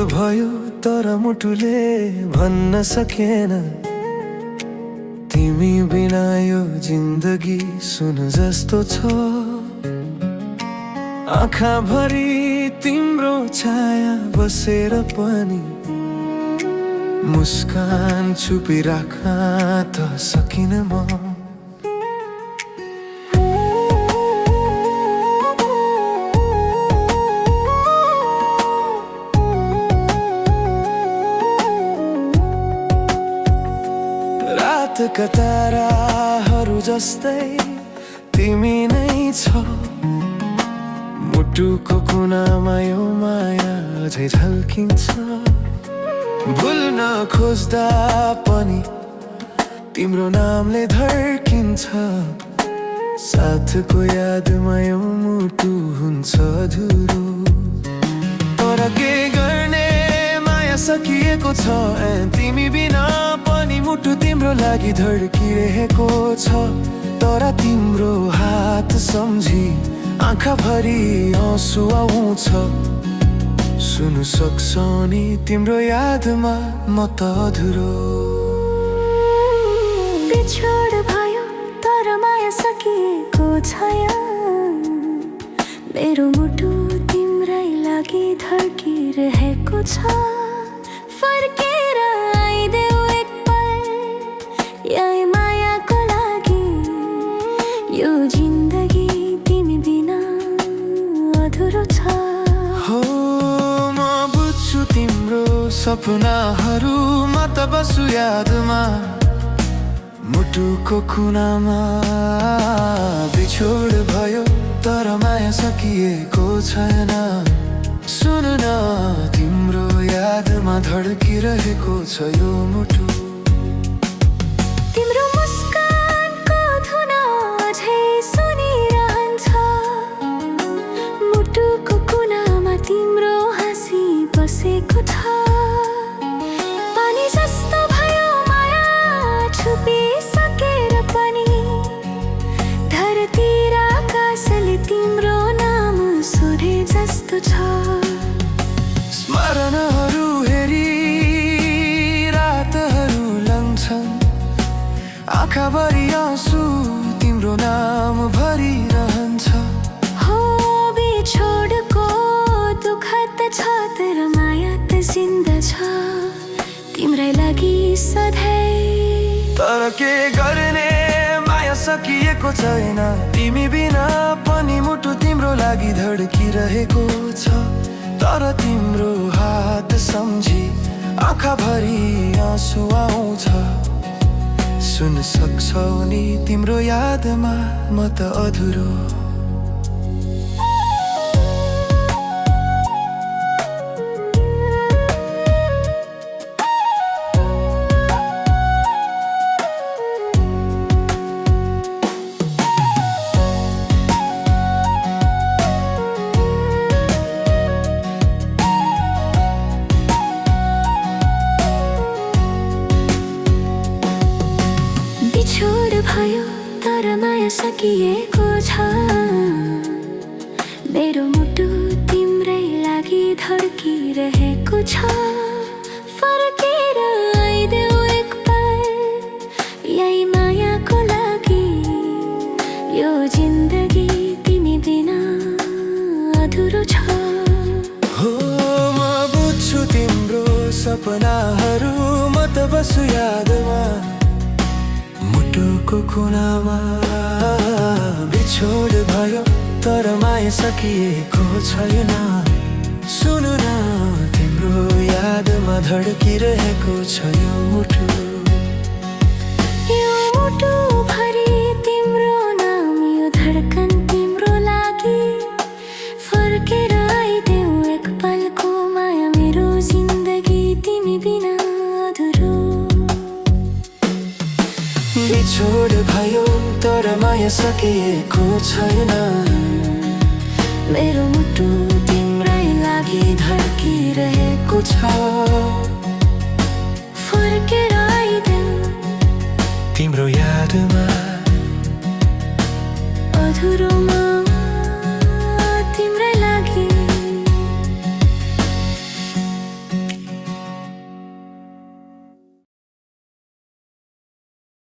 भयो तर मुटुले भन्न सकेन, तिमी बिना यो जिन्दगी सुन जस्तो छ। आँखा भरि तिम्रो छाया बसेर पनि मुस्कान छुपिराख्न त सकिन म। रातका ताराहरू जस्तै तिमी नै छ, मुटुको कुनामा यो माया अझै झल्किन्छ। भुल्न खोज्दा पनि तिम्रो नामले धड्किन्छ, साथको यादमा यो मुटु हुन्छ अधुरो। तर के गर्ने माया सकिएको छ, तिमी बिना पनि मुटु तिम्रो लागि धड्किरहेको छ। तर तिम्रो हात सम्झी आँखा भरि आँसु आउँछ, सुन्नु सक्छौ नि तिम्रो यादमा म त अधुरो। बिछोड भयो तर माया सकिएको छैन, मेरो मुटु तिम्रै लागि धड्किरहेको छ। फर्केर आइदेऊ एक पल यही मायाको लागि, यो जिन्दगी तिमी बिना अधुरो छ। हो म बुझ्छु तिम्रो सपनाहरू, म त बस्छु यादमा मुटुको कुनामा। बिछोड भयो तर माया सकिएको छैन, सुन न तिम्रो यादमा धड्किरहेको छ यो मुटु। तिम्रो मुस्कानको धुन अझै सुनिरहन्छ, मुटुको कुनामा तिम्रो हाँसी बसेको छ। पानी जस्तो भयो माया छुपिसकेर पनि, धरती र आकाशले तिम्रो नाम सोधे जस्तो छ। स्मरणहरू हेरी रातहरू लङ्छन्, आँखाभरि आँसु तिम्रो नाम भरिरहन्छ। हो बिछोडको दुःख त छ तर माया त जिन्दा छ, तिम्रै लागि सधैँ। तर के गर्ने माया सकिएको छैन, तिमी बिना पनि मुटु तिम्रो लागि धड्किरहेको छ। तर तिम्रो हात सम्झी आँखा भरि आँसु आउँछ, सुन सक्छौ नि तिम्रो यादमा म त अधुरो। बिछोड भयो तर माया सकिएको छ, मेरो मुटु तिम्रै लागि धड्किरहेको छ। फर्केर आइदेऊ एक पल यही मायाको लागि, यो जिन्दगी तिमी बिना अधुरो छ। हो म बुझ्छु तिम्रो सपनाहरू, म त बस्छु यादमा मुटुको कुनामा। बिछोड भयो तर माया सकिएको छैन, सुन न तिम्रो यादमा धड्किरहेको छ यो मुटु। यो मुटु भरि तिम्रो नाम, यो धड्कन तिम्रो लागि। फर्केर आइदेऊ एक पलको माया, मेरो जिन्दगी तिमी बिना अधुरो। बिछोड भयो तर माया सकिएको छैन, मेरो मुटु तिम्रै लागि धड्किरहेको छ। फर्केर आइदेऊ तिम्रो यादमा अधुरोमा।